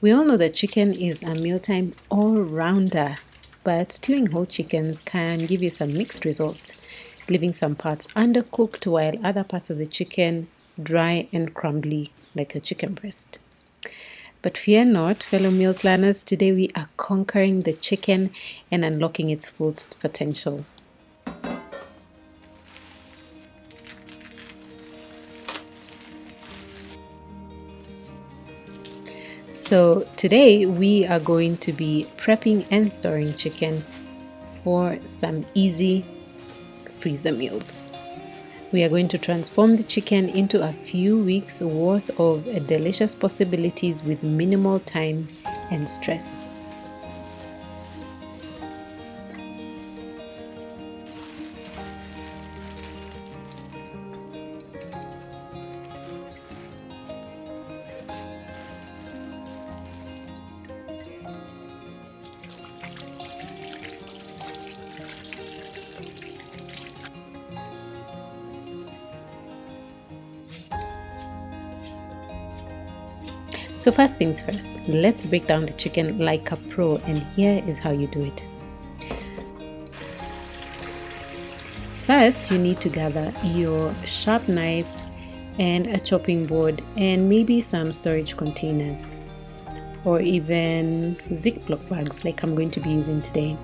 We all know that chicken is a mealtime all-rounder, but stewing whole chickens can give you some mixed results, leaving some parts undercooked while other parts of the chicken dry and crumbly like a chicken breast. But fear not, fellow meal planners, today we are conquering the chicken and unlocking its full potential. So today we are going to be prepping and storing chicken for some easy freezer meals. We are going to transform the chicken into a few weeks worth of delicious possibilities with minimal time and stress. So first things first, let's break down the chicken like a pro, and here is how you do it. First, you need to gather your sharp knife and a chopping board and maybe some storage containers or even Ziploc bags like I'm going to be using today.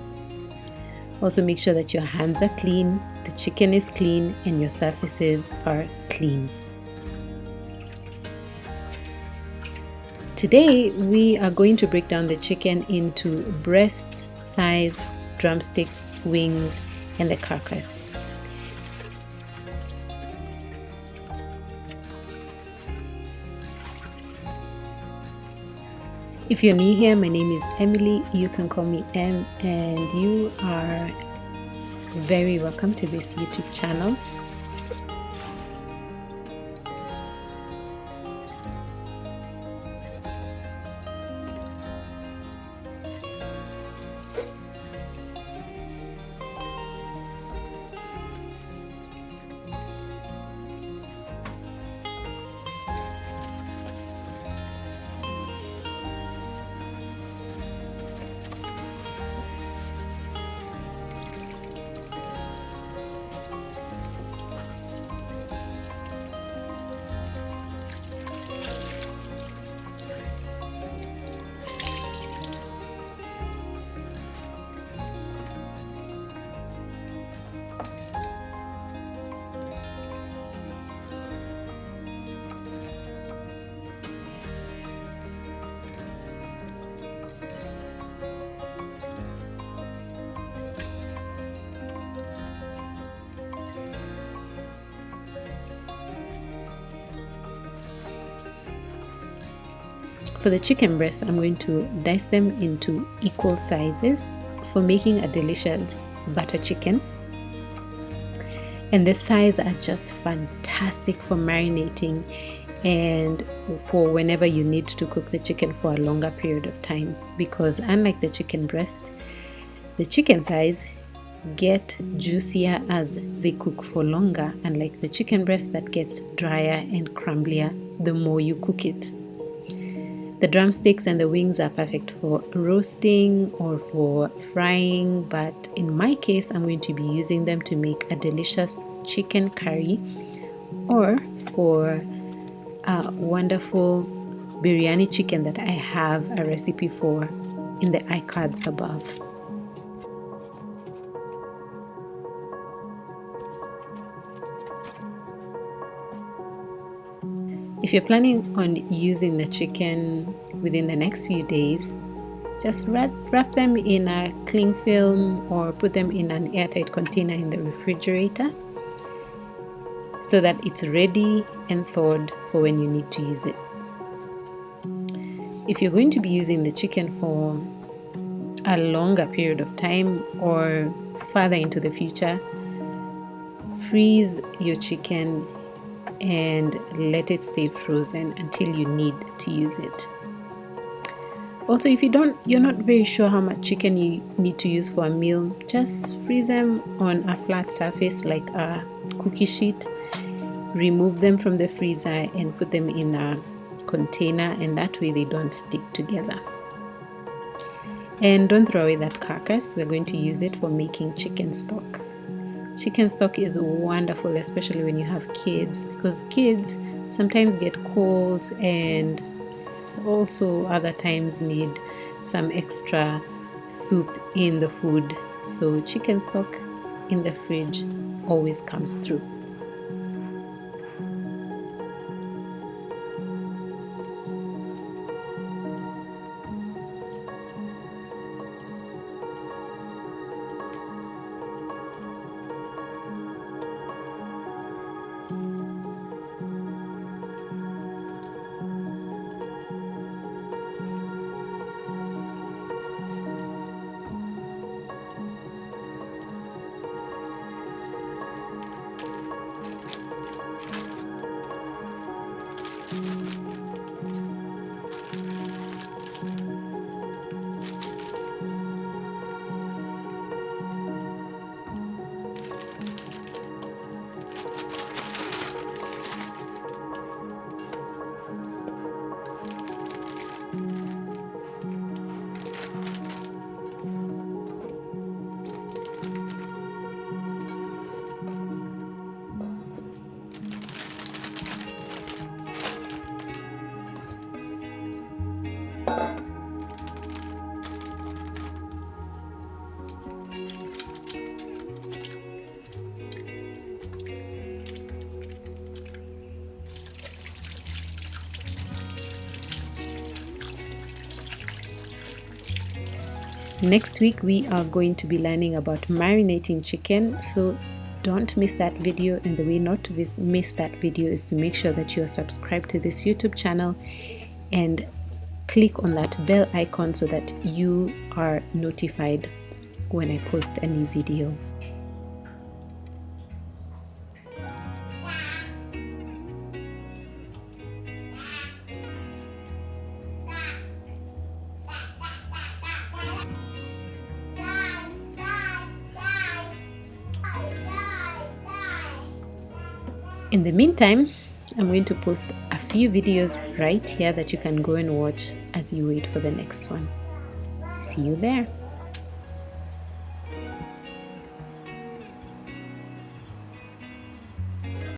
Also make sure that your hands are clean, the chicken is clean, and your surfaces are clean. Today, we are going to break down the chicken into breasts, thighs, drumsticks, wings, and the carcass. If you're new here, my name is Emily. You can call me Em, and you are very welcome to this YouTube channel. For the chicken breasts, I'm going to dice them into equal sizes for making a delicious butter chicken. And the thighs are just fantastic for marinating and for whenever you need to cook the chicken for a longer period of time, because unlike the chicken breast, the chicken thighs get juicier as they cook for longer, unlike the chicken breast that gets drier and crumblier the more you cook it. The drumsticks and the wings are perfect for roasting or for frying, but in my case, I'm going to be using them to make a delicious chicken curry or for a wonderful biryani chicken that I have a recipe for in the iCards above. If you're planning on using the chicken within the next few days, just wrap them in a cling film or put them in an airtight container in the refrigerator so that it's ready and thawed for when you need to use it. If you're going to be using the chicken for a longer period of time or further into the future, freeze your chicken and let it stay frozen until you need to use it. Also, if you're not very sure how much chicken you need to use for a meal, just freeze them on a flat surface like a cookie sheet. Remove them from the freezer and put them in a container, and that way they don't stick together. And don't throw away that carcass. We're going to use it for making chicken stock. Chicken stock is wonderful, especially when you have kids, because kids sometimes get colds and also other times need some extra soup in the food. So chicken stock in the fridge always comes through. Next week we are going to be learning about marinating chicken, so don't miss that video. And the way not to miss that video is to make sure that you are subscribed to this YouTube channel and click on that bell icon so that you are notified when I post a new video. In the meantime, I'm going to post a few videos right here that you can go and watch as you wait for the next one. See you there.